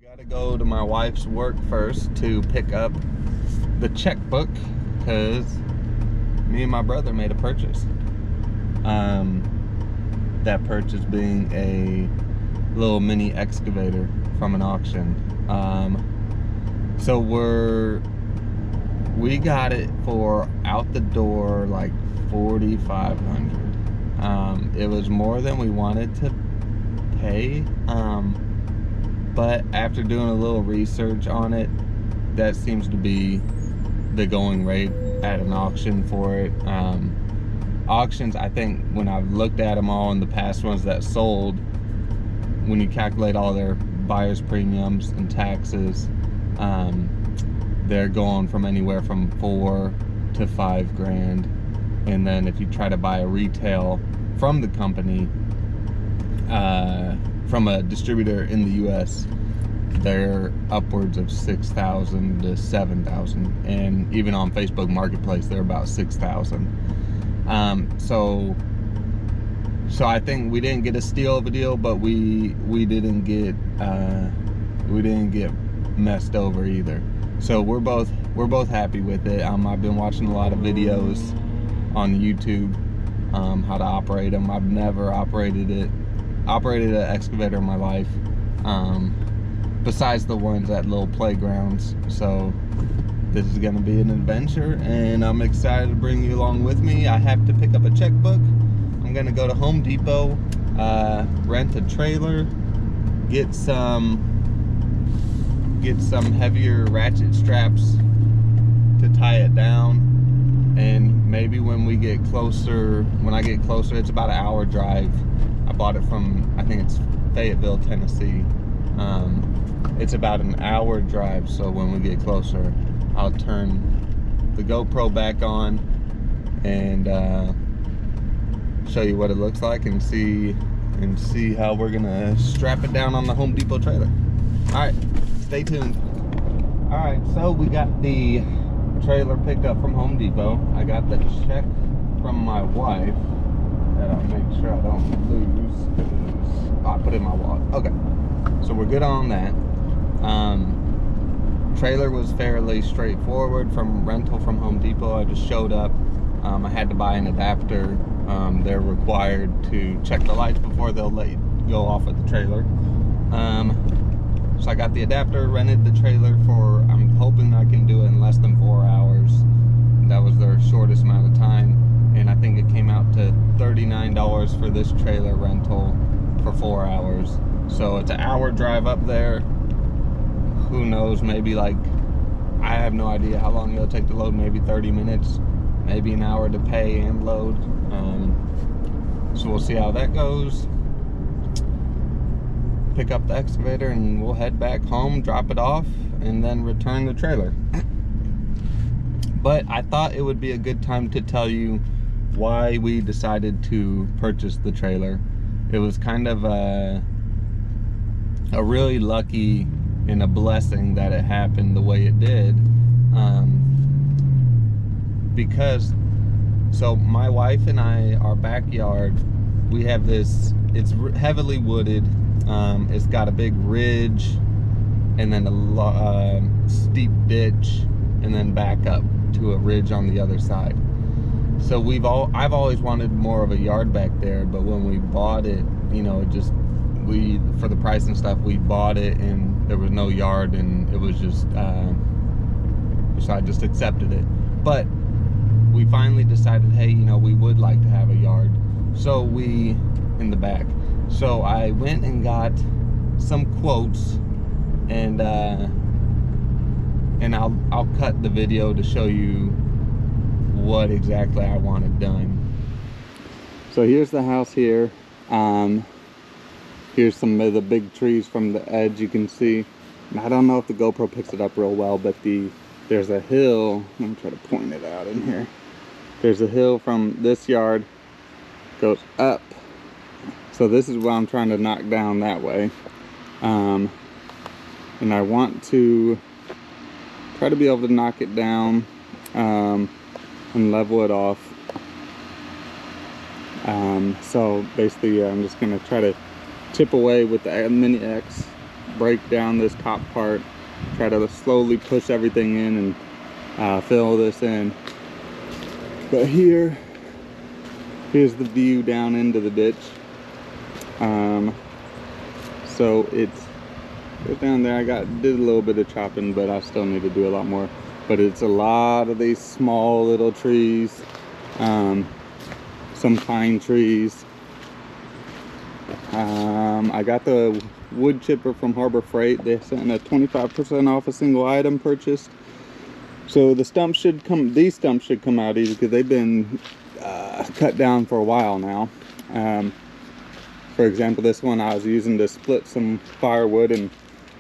Gotta go to my wife's work first to pick up the checkbook because me and my brother made a purchase. That purchase being a little mini excavator from an auction. So we got it for out the door like $4,500. It was more than we wanted to pay. But after doing a little research on it, that seems to be the going rate at an auction for it. Auctions, I think when I've looked at them all in the past ones that sold, when you calculate all their buyer's premiums and taxes, they're going from anywhere from $4,000 to $5,000. And then if you try to buy a retail from the company, from a distributor in the US, they're upwards of $6,000 to $7,000, and even on Facebook Marketplace they're about $6,000. So I think we didn't get a steal of a deal, but we didn't get messed over either. So we're both happy with it. I've been watching a lot of videos on YouTube how to operate them. I've never operated an excavator in my life, besides the ones at little playgrounds. So this is going to be an adventure, and I'm excited to bring you along with me. I have to pick up a checkbook. I'm going to go to Home Depot, rent a trailer, get some heavier ratchet straps to tie it down, and maybe when I get closer, it's about an hour drive. I bought it from, I think it's Fayetteville, Tennessee. It's about an hour drive, so when we get closer, I'll turn the GoPro back on and show you what it looks like, and see how we're gonna strap it down on the Home Depot trailer. All right, stay tuned. All right, so we got the trailer picked up from Home Depot. I got the check from my wife that I'll make sure I don't lose, because I put it in my wallet. Okay, so we're good on that. Trailer was fairly straightforward from rental from Home Depot. I just showed up. I had to buy an adapter. They're required to check the lights before they'll let you go off with the trailer. So I got the adapter, rented the trailer for, I'm hoping I can do it in less than 4 hours. That was their shortest amount of time. And I think it came out to $39 for this trailer rental for 4 hours. So it's an hour drive up there. Who knows, maybe like, I have no idea how long it'll take to load, maybe 30 minutes, maybe an hour to pay and load. So we'll see how that goes. Pick up the excavator and we'll head back home, drop it off, and then return the trailer. But I thought it would be a good time to tell you why we decided to purchase the trailer. It was kind of a really lucky and a blessing that it happened the way it did, because so my wife and I, our backyard, we have this, it's heavily wooded. It's got a big ridge and then a steep ditch, and then back up to a ridge on the other side. So I've always wanted more of a yard back there, but when we bought it, you know, for the price and stuff, we bought it and there was no yard, and it was just so I just accepted it. But we finally decided, hey, you know, we would like to have a yard, so in the back. So I went and got some quotes, and I'll cut the video to show you what exactly I wanted done. So here's the house here. Here's some of the big trees from the edge, you can see. And I don't know if the GoPro picks it up real well, but there's a hill. Let me try to point it out in here. There's a hill from this yard, goes up. So this is what I'm trying to knock down that way. And I want to try to be able to knock it down and level it off. So basically, I'm just gonna try to chip away with the Mini X break down this top part, try to slowly push everything in and fill this in. But here's the view down into the ditch. So it's down there. I did a little bit of chopping, but I still need to do a lot more. But it's a lot of these small little trees, some pine trees. I got the wood chipper from Harbor Freight. They sent a 25% off a single item purchased. So the stumps should come, these stumps should come out easy because they've been cut down for a while now. For example, this one I was using to split some firewood, and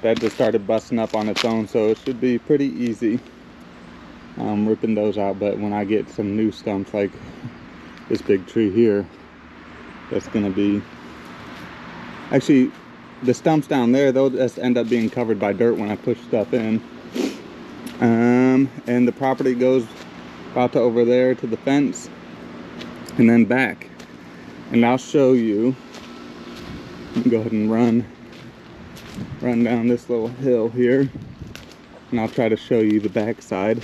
that just started busting up on its own, so it should be pretty easy ripping those out. But when I get some new stumps like this big tree here, that's gonna be, actually the stumps down there, they'll just end up being covered by dirt when I push stuff in. And the property goes about to over there to the fence and then back. And I'll show you. Go ahead and run down this little hill here, and I'll try to show you the back side.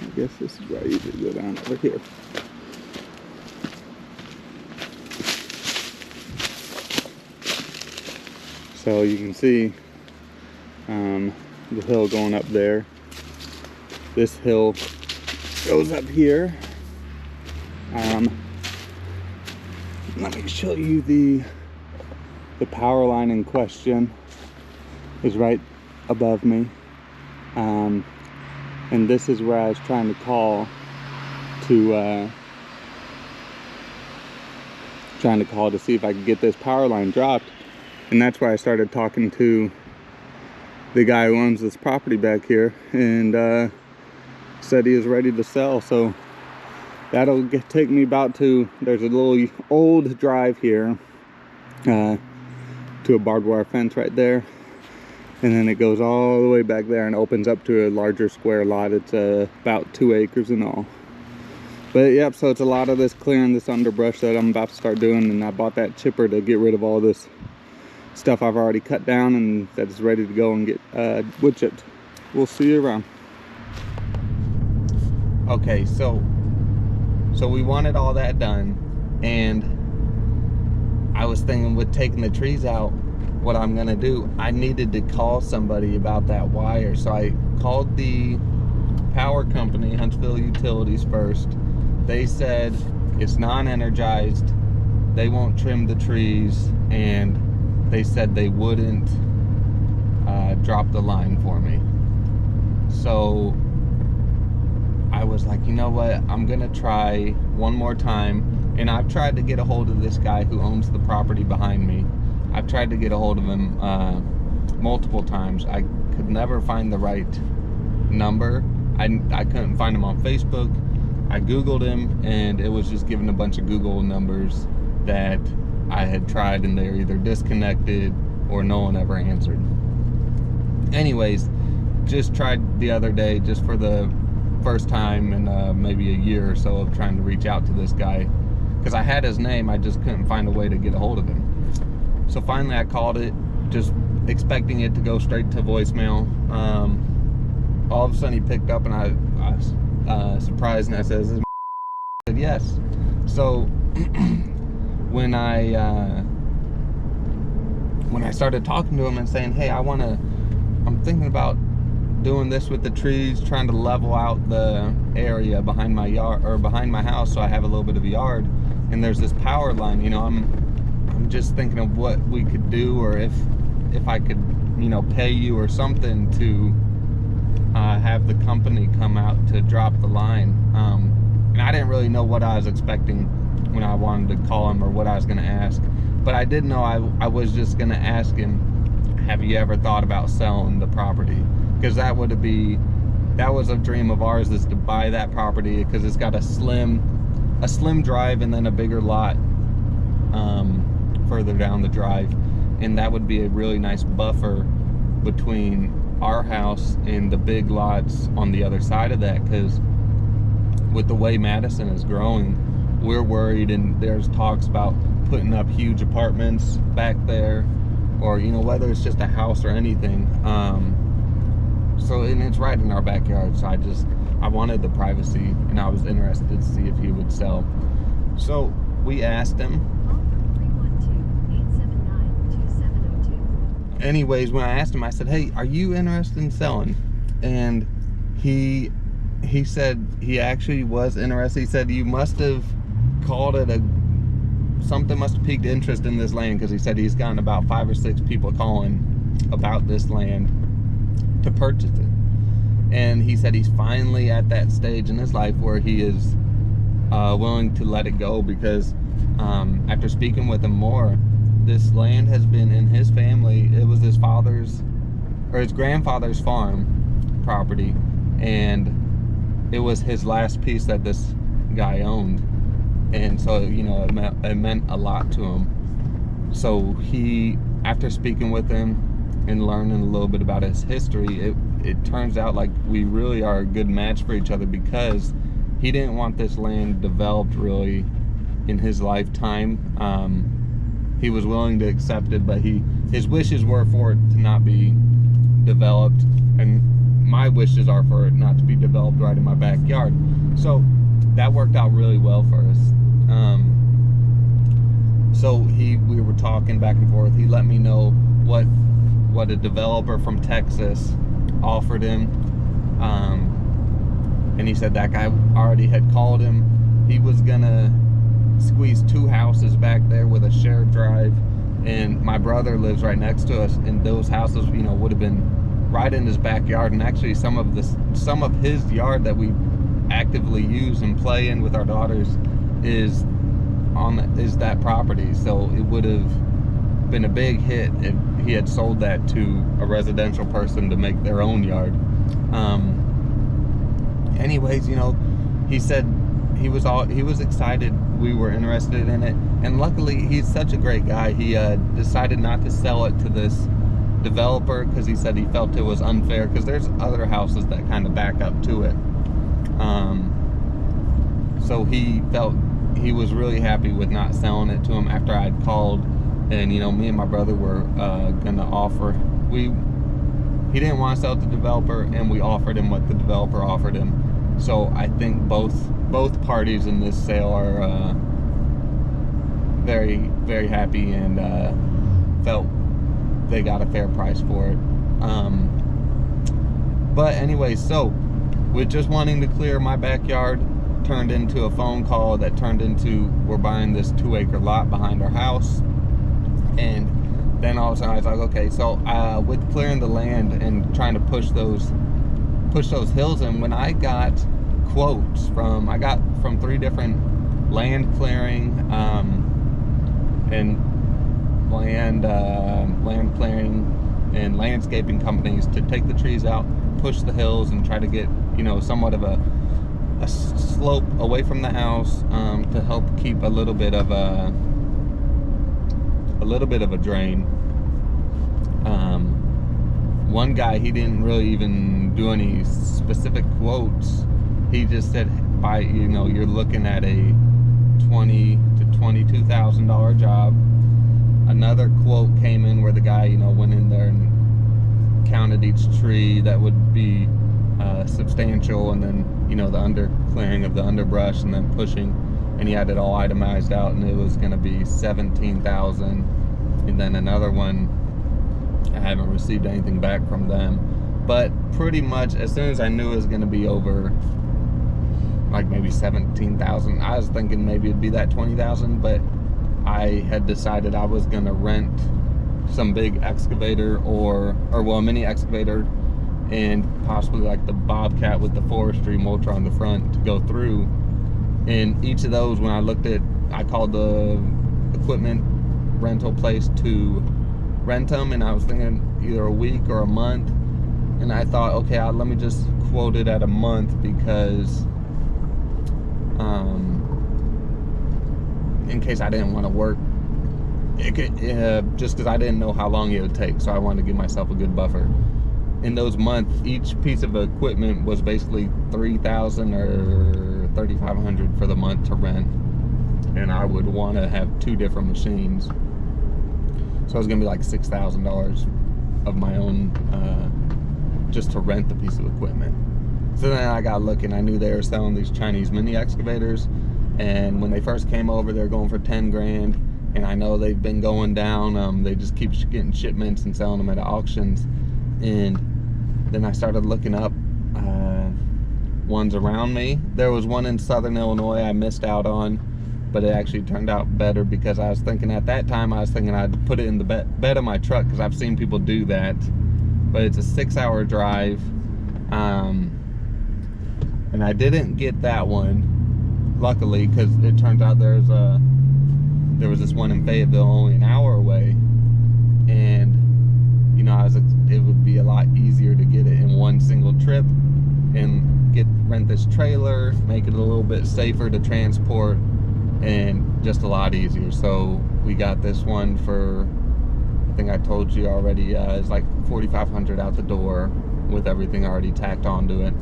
I guess this is where I usually go down over here. So you can see the hill going up there. This hill goes up here. Let me show you the power line in question is right above me. And this is where I was trying to call to see if I could get this power line dropped. And that's why I started talking to the guy who owns this property back here, and said he was ready to sell. So that'll take me about to, there's a little old drive here to a barbed wire fence right there, and then it goes all the way back there and opens up to a larger square lot. It's about 2 acres in all. But yep, so it's a lot of this clearing this underbrush that I'm about to start doing, and I bought that chipper to get rid of all this stuff I've already cut down and that is ready to go and get wood chipped. We'll see you around. Okay, so we wanted all that done, and I was thinking with taking the trees out, what I'm gonna do, I needed to call somebody about that wire. So I called the power company, Huntsville Utilities, first. They said it's non-energized, they won't trim the trees, and they said they wouldn't drop the line for me. So I was like, you know what, I'm gonna try one more time. And I've tried to get a hold of this guy who owns the property behind me. I've tried to get a hold of him multiple times. I could never find the right number. I couldn't find him on Facebook. I Googled him, and it was just giving a bunch of Google numbers that I had tried, and they're either disconnected or no one ever answered. Anyways, just tried the other day, just for the first time in maybe a year or so of trying to reach out to this guy, because I had his name, I just couldn't find a way to get a hold of him. So finally I called it, just expecting it to go straight to voicemail. All of a sudden he picked up, and I was surprised, and I said, "Is this?" He said yes. So when I started talking to him and saying, hey, I'm thinking about doing this with the trees, trying to level out the area behind my yard, or behind my house, so I have a little bit of a yard, and there's this power line, you know, I'm just thinking of what we could do, or if I could, you know, pay you or something to have the company come out to drop the line. And I didn't really know what I was expecting when I wanted to call him, or what I was going to ask, but I did know I was just going to ask him, have you ever thought about selling the property? Because that was a dream of ours, is to buy that property, because it's got a slim drive and then a bigger lot further down the drive, and that would be a really nice buffer between our house and the big lots on the other side of that. Because with the way Madison is growing, we're worried, and there's talks about putting up huge apartments back there, or you know, whether it's just a house or anything. So, and it's right in our backyard, so I wanted the privacy, and I was interested to see if he would sell. So we asked him. Anyways, when I asked him, I said, "Hey, are you interested in selling?" And he said he actually was interested. He said you must have called it something must have piqued interest in this land, because he said he's gotten about 5 or 6 people calling about this land to purchase it. And he said he's finally at that stage in his life where he is willing to let it go, because after speaking with him more, this land has been in his family. It was his father's or his grandfather's farm property, and it was his last piece that this guy owned. And so, you know, it meant a lot to him. So he, after speaking with him and learning a little bit about his history, it turns out like we really are a good match for each other, because he didn't want this land developed really in his lifetime. He was willing to accept it, but his wishes were for it to not be developed, and my wishes are for it not to be developed right in my backyard. So that worked out really well for us. So we were talking back and forth. He let me know what a developer from Texas offered him, and he said that guy already had called him. He was gonna squeeze 2 houses back there with a shared drive, and my brother lives right next to us, and those houses, you know, would have been right in his backyard. And actually some of his yard that we actively use and play in with our daughters is that property. So it would have been a big hit if he had sold that to a residential person to make their own yard. Anyways, you know, he said he was excited we were interested in it, and luckily he's such a great guy. He decided not to sell it to this developer because he said he felt it was unfair, because there's other houses that kind of back up to it. So he felt he was really happy with not selling it to him after I'd called, and you know, me and my brother were gonna offer. He didn't want to sell it to the developer, and we offered him what the developer offered him. So I think both parties in this sale are very, very happy, and felt they got a fair price for it. But anyway, so with just wanting to clear my backyard turned into a phone call that turned into we're buying this 2-acre lot behind our house. And then all of a sudden I was like, okay, so with clearing the land and trying to push those hills in, when I got quotes from 3 different land clearing and land clearing and landscaping companies to take the trees out, push the hills, and try to get, you know, somewhat of a slope away from the house, to help keep a little bit of a drain. One guy, he didn't really even do any specific quotes. He just said, you know, you're looking at a $20,000 to $22,000 job. Another quote came in where the guy, you know, went in there and counted each tree that would be substantial, and then, you know, the clearing of the underbrush, and then pushing, and he had it all itemized out, and it was going to be $17,000. And then another one, I haven't received anything back from them, but pretty much as soon as I knew it was going to be over like maybe $17,000, I was thinking maybe it'd be that $20,000, but I had decided I was going to rent some big excavator or well, a mini excavator, and possibly like the Bobcat with the forestry mulcher on the front to go through. And each of those, when I called the equipment rental place to rent them, and I was thinking either a week or a month, and I thought, okay, let me just quote it at a month, because in case I didn't want to work, just because I didn't know how long it would take, so I wanted to give myself a good buffer. In those months, each piece of equipment was basically $3,000 or $3,500 for the month to rent, and I would want to have 2 different machines. So it's gonna be like $6,000 of my own, just to rent the piece of equipment. So then I got looking. I knew they were selling these Chinese mini excavators, and when they first came over, they were going for 10 grand. And I know they've been going down. They just keep getting shipments and selling them at auctions. And then I started looking up ones around me. There was one in Southern Illinois I missed out on, but it actually turned out better, because I was thinking at that time, I was thinking I'd put it in the bed of my truck, because I've seen people do that. But it's a 6-hour drive. And I didn't get that one, luckily, because it turns out there was this one in Fayetteville only an hour away, and you know, it would be a lot easier to get it in one single trip and rent this trailer, make it a little bit safer to transport, and just a lot easier. So we got this one for, I think I told you already, it's like $4,500 out the door with everything already tacked onto it.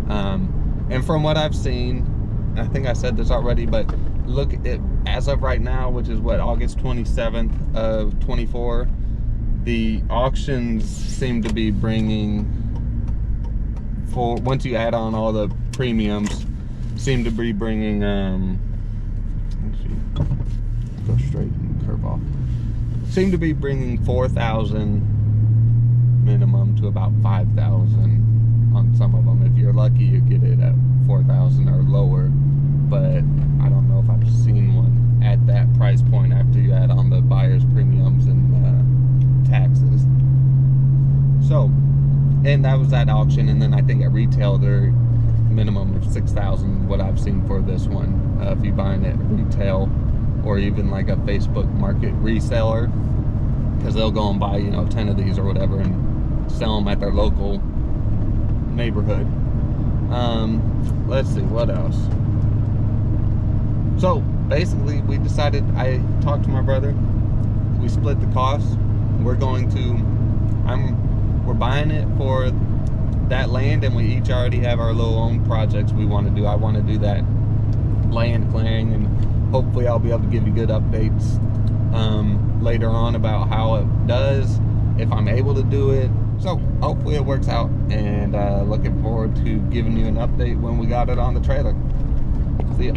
And from what I've seen, I think I said this already, but look at, as of right now, which is what, August 27th of 24, the auctions seem to be bringing, for once you add on all the premiums, seem to be bringing, actually, go straight and curve off, seem to be bringing 4,000 minimum to about 5,000 on some of them. If you're lucky, you get it at 4,000 or lower, but I don't know if I've seen one at that price point after you add on the buyer's premiums and taxes. So, and that was at auction, and then I think at retail they're minimum of 6,000, what I've seen for this one, if you're buying it at retail, or even like a Facebook market reseller, because they'll go and buy, you know, 10 of these or whatever and sell them at their local neighborhood. Let's see what else. So basically, we decided, I talked to my brother, we split the cost. We're going to, we're buying it for that land, and we each already have our little own projects we want to do. I want to do that land clearing, and hopefully I'll be able to give you good updates later on about how it does, if I'm able to do it. So hopefully it works out, and looking forward to giving you an update when we got it on the trailer. See ya.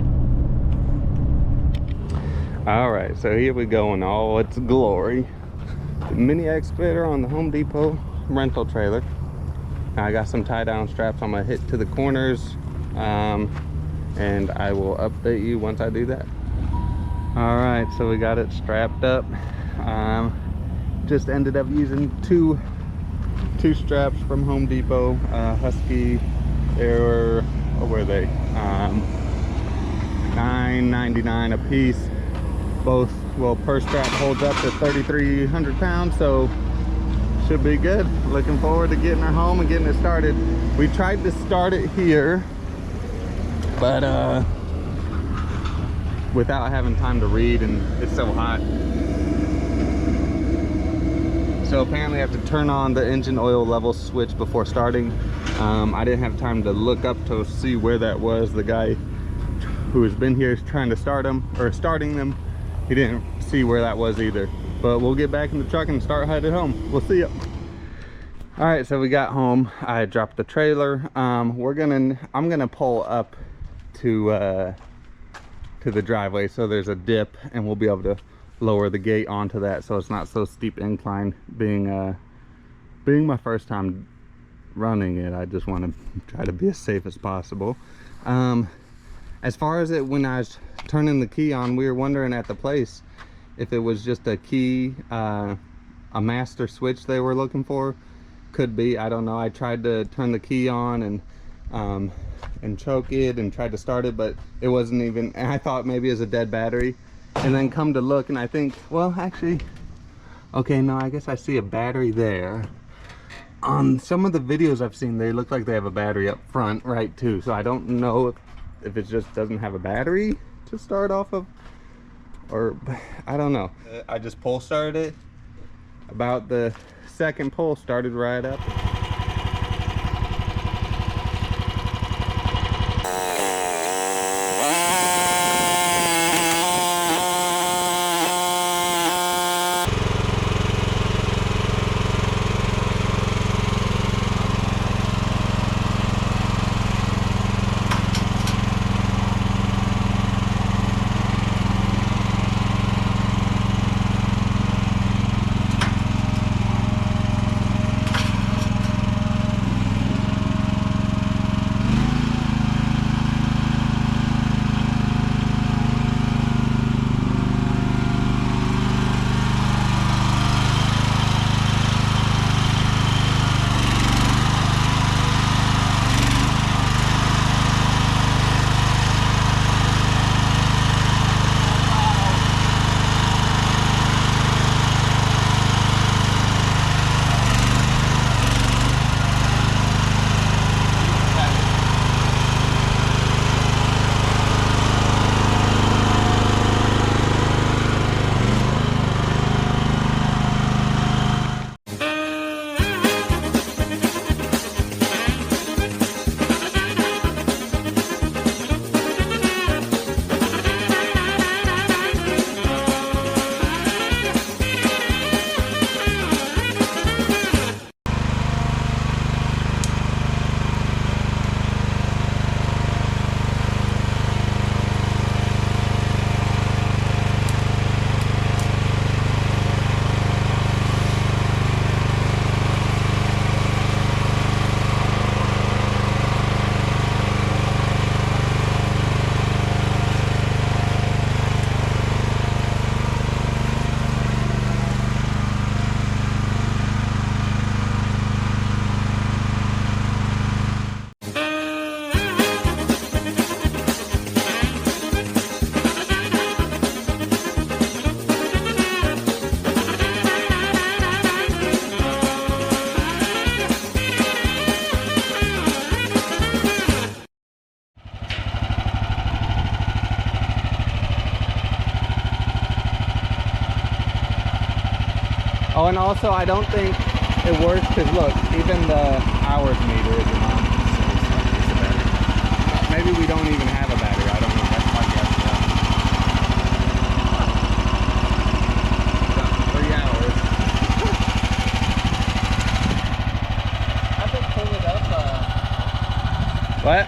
All right, so here we go in all its glory. The mini excavator on the Home Depot rental trailer. Now I got some tie down straps I'm gonna hit to the corners, and I will update you once I do that. All right, so we got it strapped up. Just ended up using two straps from Home Depot, Husky. They were, what were they? $9.99 a piece. Both, well, per strap holds up to 3,300 pounds, so should be good. Looking forward to getting her home and getting it started. We tried to start it here, but without having time to read, and it's so hot. So apparently I have to turn on the engine oil level switch before starting. I didn't have time to look up to see where that was. The guy who has been here trying to start them, or starting them, he didn't see where that was either. But we'll get back in the truck and start headed home. We'll see ya. All right, so we got home. I dropped the trailer. I'm gonna pull up to the driveway, so there's a dip, and we'll be able to lower the gate onto that, so it's not so steep incline. Being my first time running it, I just want to try to be as safe as possible. As far as it, when I was turning the key on, we were wondering at the place if it was just a key, a master switch they were looking for. Could be, I don't know. I tried to turn the key on and choke it and tried to start it, but it wasn't even, and I thought maybe it was a dead battery. And then come to look, and I think, well, actually, okay, no, I guess I see a battery there. On some of the videos I've seen, they look like they have a battery up front, right, too. So I don't know if it just doesn't have a battery to start off of, or I don't know. I just pull started it. About the second pull, started right up. Oh, and also I don't think it works because look, even the hours meter isn't on. It's a battery. Maybe we don't even have a battery. I don't know. That's my guess. Got 3 hours. I could pull it up. What?